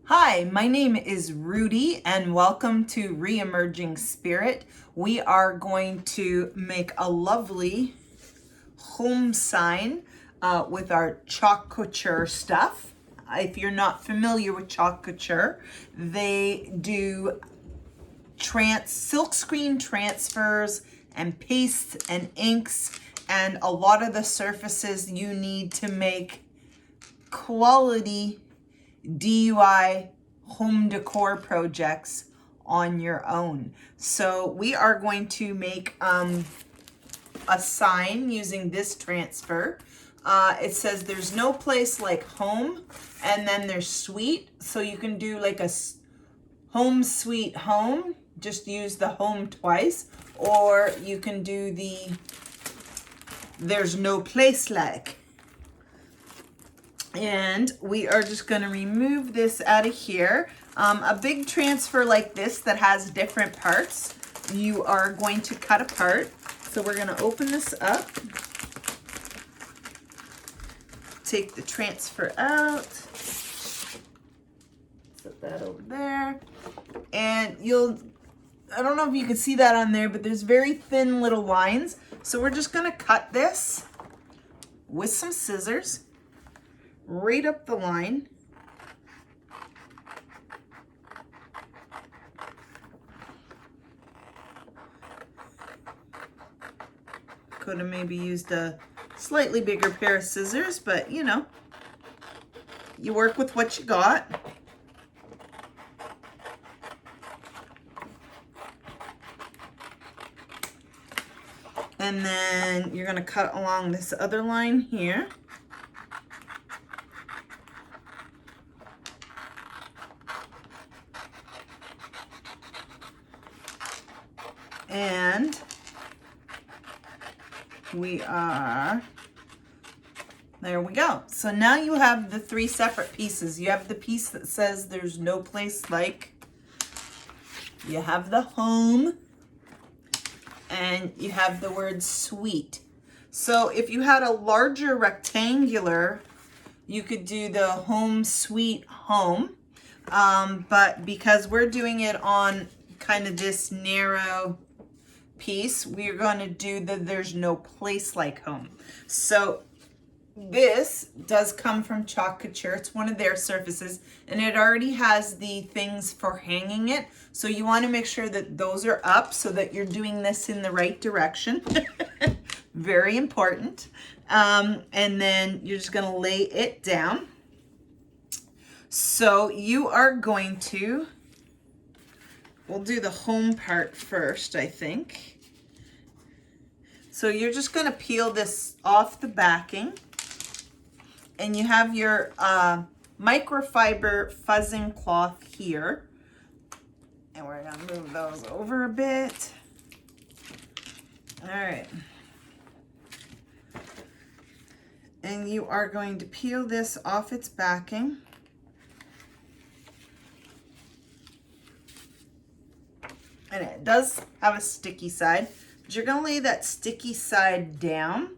Hi, my name is Rudy and welcome to Re-Emerging Spirit. We are going to make a lovely home sign with our chalk couture stuff. If you're not familiar with chalk couture, they do silk screen transfers and pastes and inks and a lot of the surfaces you need to make quality DIY home decor projects on your own. So we are going to make a sign using this transfer. It says there's no place like home, and then there's sweet. So you can do like a home sweet home, just use the home twice, or you can do the there's no place like. And we are just going to remove this out of here. A big transfer like this that has different parts, you are going to cut apart. So we're going to open this up. Take the transfer out. Set that over there. And I don't know if you can see that on there, but there's very thin little lines. So we're just going to cut this with some scissors right up the line. Could have maybe used a slightly bigger pair of scissors, but you know, you work with what you got. And then you're going to cut along this other line here. And there we go. So now you have the three separate pieces. You have the piece that says there's no place like, you have the home, and you have the word sweet. So if you had a larger rectangular, you could do the home sweet home. But because we're doing it on kind of this narrow piece, we're going to do the there's no place like home. So this does come from chalk couture. It's one of their surfaces, and it already has the things for hanging it. So you want to make sure that those are up so that you're doing this in the right direction. Very important. And then you're just going to lay it down. So you are going to, we'll do the home part first, I think. So you're just going to peel this off the backing. And you have your microfiber fuzzing cloth here. And we're going to move those over a bit. All right. And you are going to peel this off its backing. And it does have a sticky side, but you're going to lay that sticky side down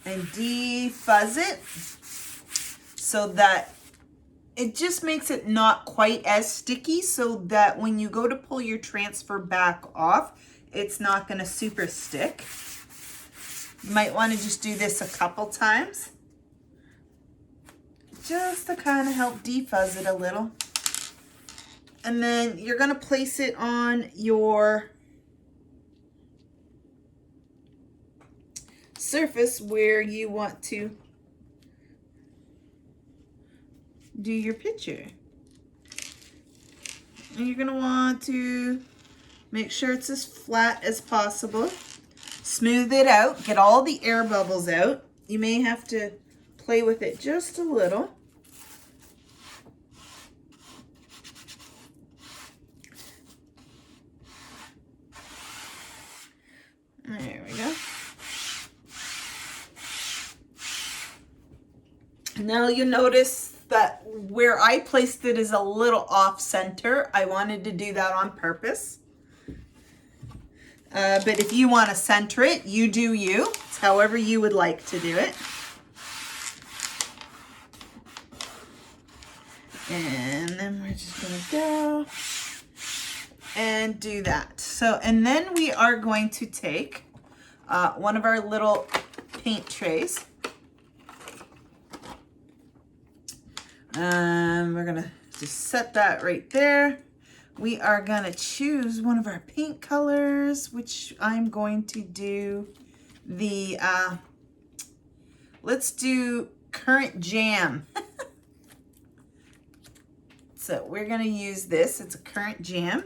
and defuzz it so that it just makes it not quite as sticky, so that when you go to pull your transfer back off, it's not going to super stick. You might want to just do this a couple times just to kind of help defuzz it a little. And then you're going to place it on your surface where you want to do your picture. And you're going to want to make sure it's as flat as possible. Smooth it out. Get all the air bubbles out. You may have to play with it just a little. There we go. Now you notice that where I placed it is a little off center. I wanted to do that on purpose. But if you want to center it, you do you. It's however you would like to do it. And then we're just gonna go and do that. So, and then we are going to take one of our little paint trays. We're gonna just set that right there. We are gonna choose one of our paint colors, which I'm going to do the, let's do Current Jam. So we're gonna use this, it's a Current Jam.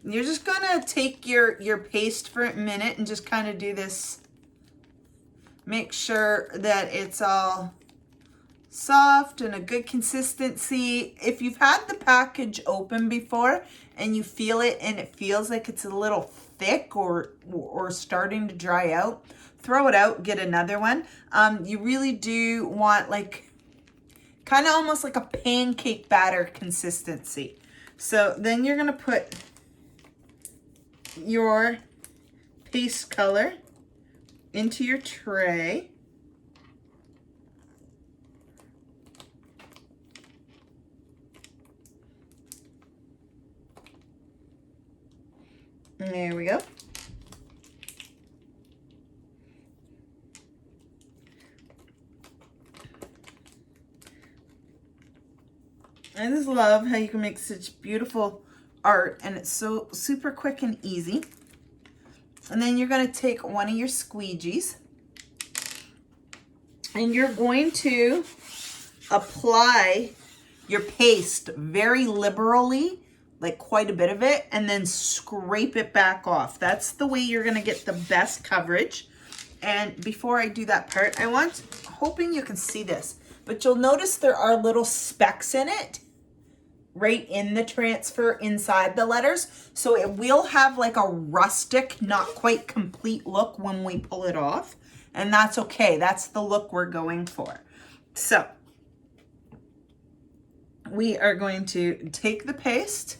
You're just gonna take your paste for a minute and just kind of do this. Make sure that it's all soft and a good consistency. If you've had the package open before and you feel it and it feels like it's a little thick or starting to dry out, throw it out, get another one. You really do want like kind of almost like a pancake batter consistency. So then you're gonna put your paste color into your tray. There we go. I just love how you can make such beautiful art and it's so super quick and easy. And then you're going to take one of your squeegees and you're going to apply your paste very liberally, like quite a bit of it, and then scrape it back off. That's the way you're going to get the best coverage. And before I do that part, hoping you can see this, but you'll notice there are little specks in it right in the transfer inside the letters. So it will have like a rustic, not quite complete look when we pull it off. And that's okay. That's the look we're going for. So we are going to take the paste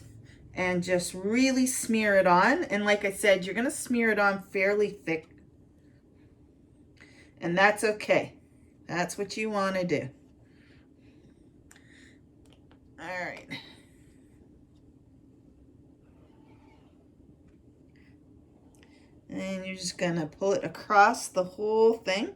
and just really smear it on. And like I said, you're going to smear it on fairly thick. And that's okay. That's what you want to do. All right. And you're just going to pull it across the whole thing.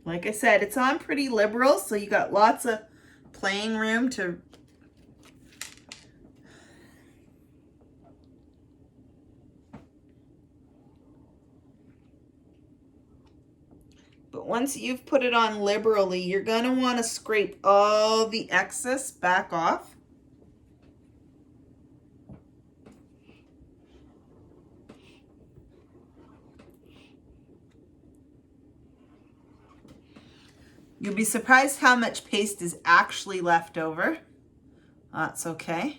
Like I said, it's on pretty liberal, so you got lots of playing room to but once you've put it on liberally, you're going to want to scrape all the excess back off. You'll be surprised how much paste is actually left over. That's okay.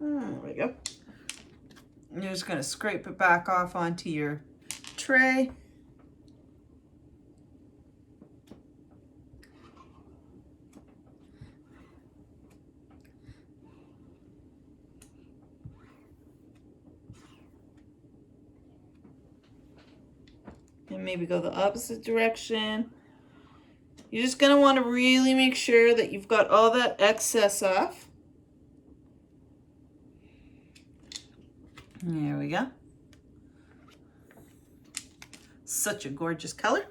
There we go. You're just going to scrape it back off onto your tray. And maybe go the opposite direction. You're just going to want to really make sure that you've got all that excess off. There we go. Such a gorgeous color.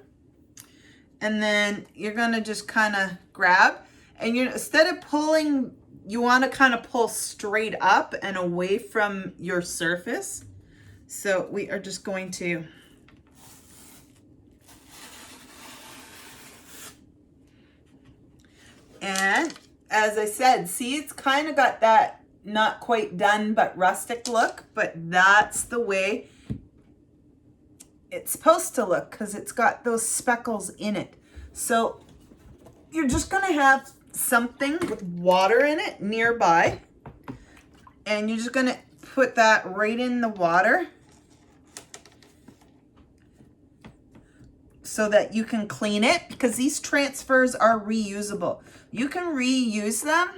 And then you're going to just kind of grab, and instead of pulling, you want to kind of pull straight up and away from your surface. So we are just going to and as I said, see, it's kind of got that not quite done but rustic look, but that's the way it's supposed to look because it's got those speckles in it. So you're just going to have something with water in it nearby. And you're just gonna put that right in the water so that you can clean it, because these transfers are reusable. You can reuse them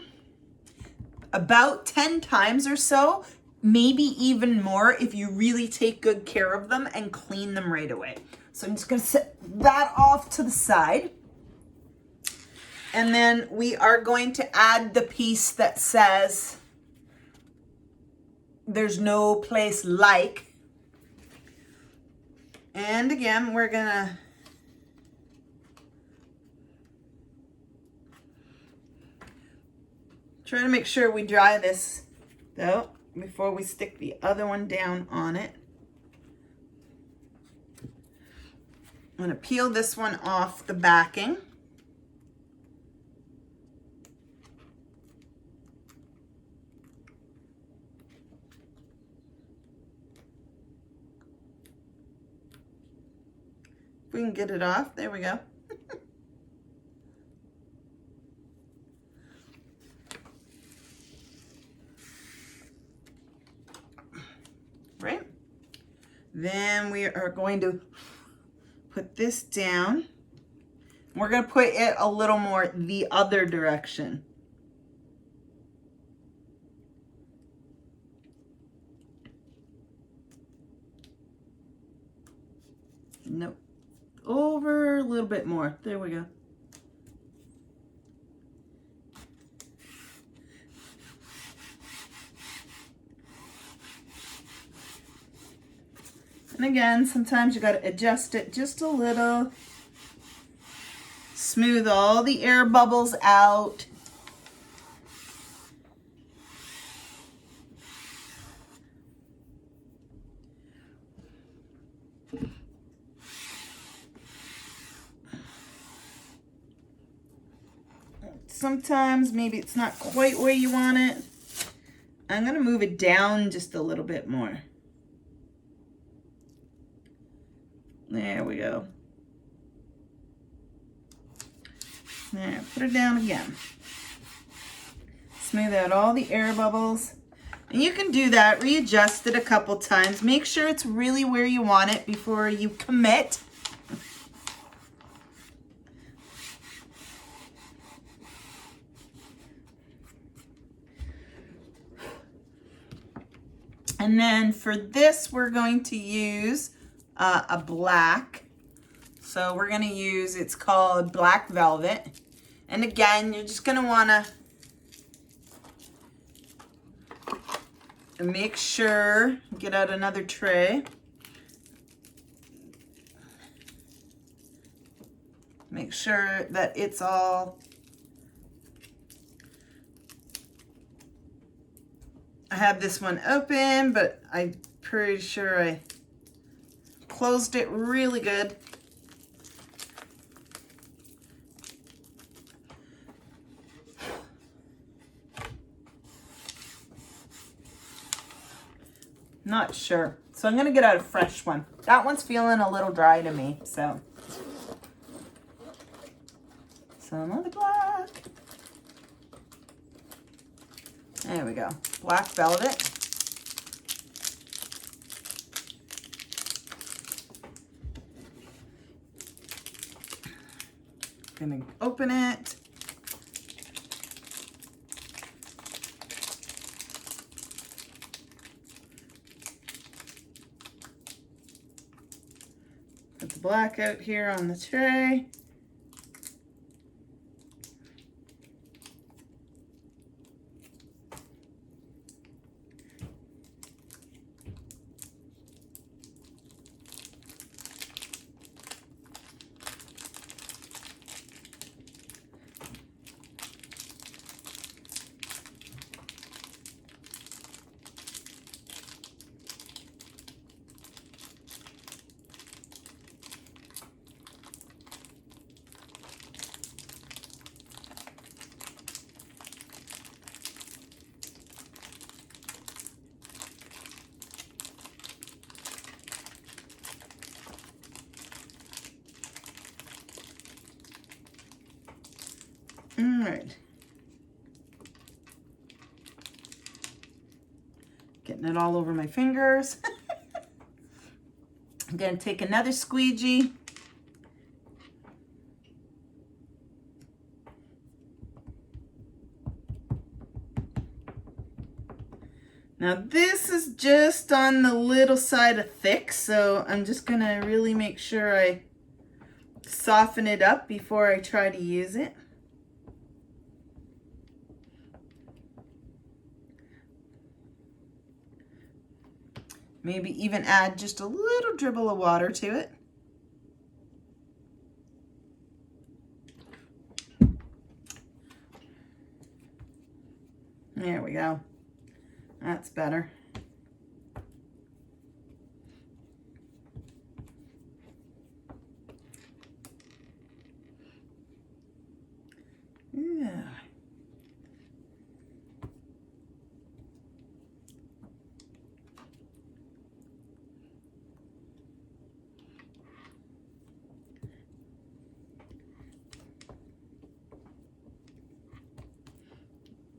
about 10 times or so, maybe even more if you really take good care of them and clean them right away. So I'm just gonna set that off to the side. And then we are going to add the piece that says, there's no place like. And again, we're gonna try to make sure we dry this though before we stick the other one down on it. I'm gonna peel this one off the backing. If we can get it off, there we go. Right? Then we are going to put this down. We're going to put it a little more the other direction. Nope. Over a little bit more. There we go. And again, sometimes you got to adjust it just a little. Smooth all the air bubbles out. Sometimes maybe it's not quite where you want it. I'm going to move it down just a little bit more. There we go. There, put it down again. Smooth out all the air bubbles. And you can do that, readjust it a couple times. Make sure it's really where you want it before you commit. And then for this, we're going to use a black. So we're going to use, it's called Black Velvet. And again, you're just going to want to make sure, get out another tray. Make sure that it's all, I have this one open, but I'm pretty sure I closed it really good. Not sure. So I'm going to get out a fresh one. That one's feeling a little dry to me, so. Some of the black. There we go. Black Velvet. Gonna open it. Put the black out here on the tray. All right. Getting it all over my fingers. I'm going to take another squeegee. Now this is just on the little side of thick, so I'm just going to really make sure I soften it up before I try to use it. Maybe even add just a little dribble of water to it. There we go. That's better. Yeah.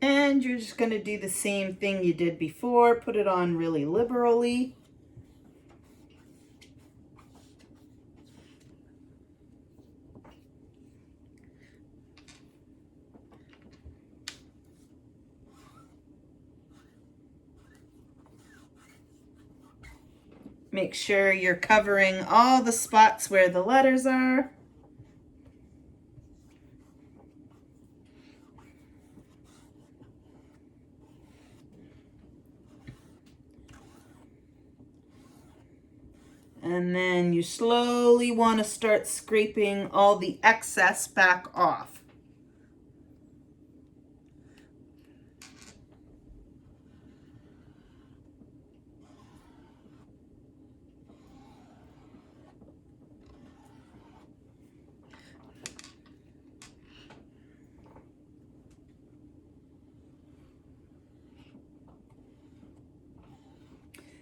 And you're just going to do the same thing you did before. Put it on really liberally. Make sure you're covering all the spots where the letters are. And then you slowly want to start scraping all the excess back off.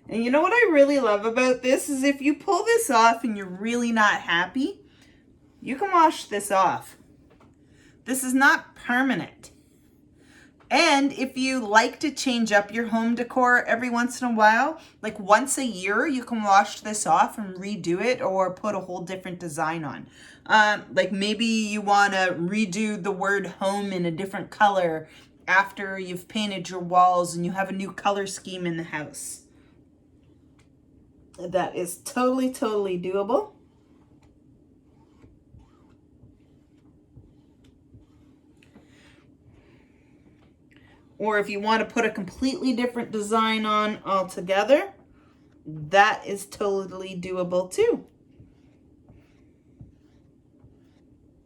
And you know what I really love about this is if you pull this off and you're really not happy, you can wash this off. This is not permanent. And if you like to change up your home decor every once in a while, like once a year, you can wash this off and redo it or put a whole different design on. Like maybe you want to redo the word home in a different color after you've painted your walls and you have a new color scheme in the house. That is totally, totally doable. Or if you want to put a completely different design on altogether, that is totally doable too.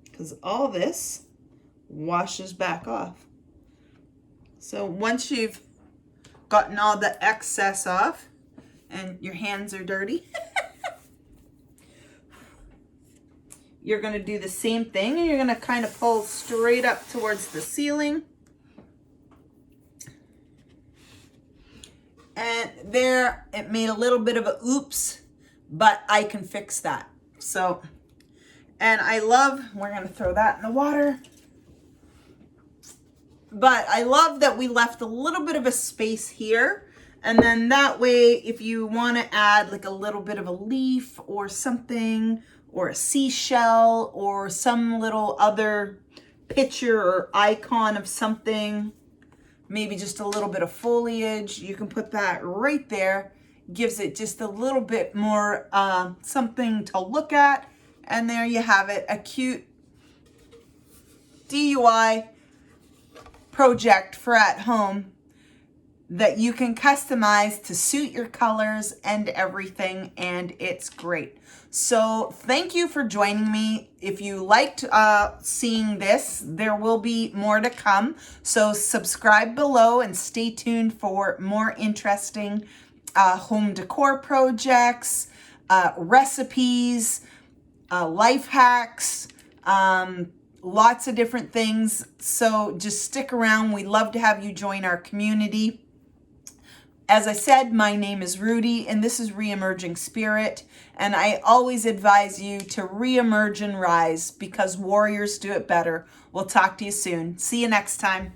Because all this washes back off. So once you've gotten all the excess off, and your hands are dirty, you're going to do the same thing, and you're going to kind of pull straight up towards the ceiling. And there, it made a little bit of a oops, but I can fix that. So, and I love, we're going to throw that in the water. But I love that we left a little bit of a space here. And then that way, if you want to add like a little bit of a leaf or something, or a seashell, or some little other picture or icon of something, maybe just a little bit of foliage, you can put that right there. Gives it just a little bit more something to look at. And there you have it, a cute DIY project for at home that you can customize to suit your colors and everything, and it's great. So thank you for joining me. If you liked seeing this, there will be more to come. So subscribe below and stay tuned for more interesting home decor projects, recipes, life hacks, lots of different things. So just stick around. We'd love to have you join our community. As I said, my name is Rudy, and this is Reemerging Spirit. And I always advise you to reemerge and rise because warriors do it better. We'll talk to you soon. See you next time.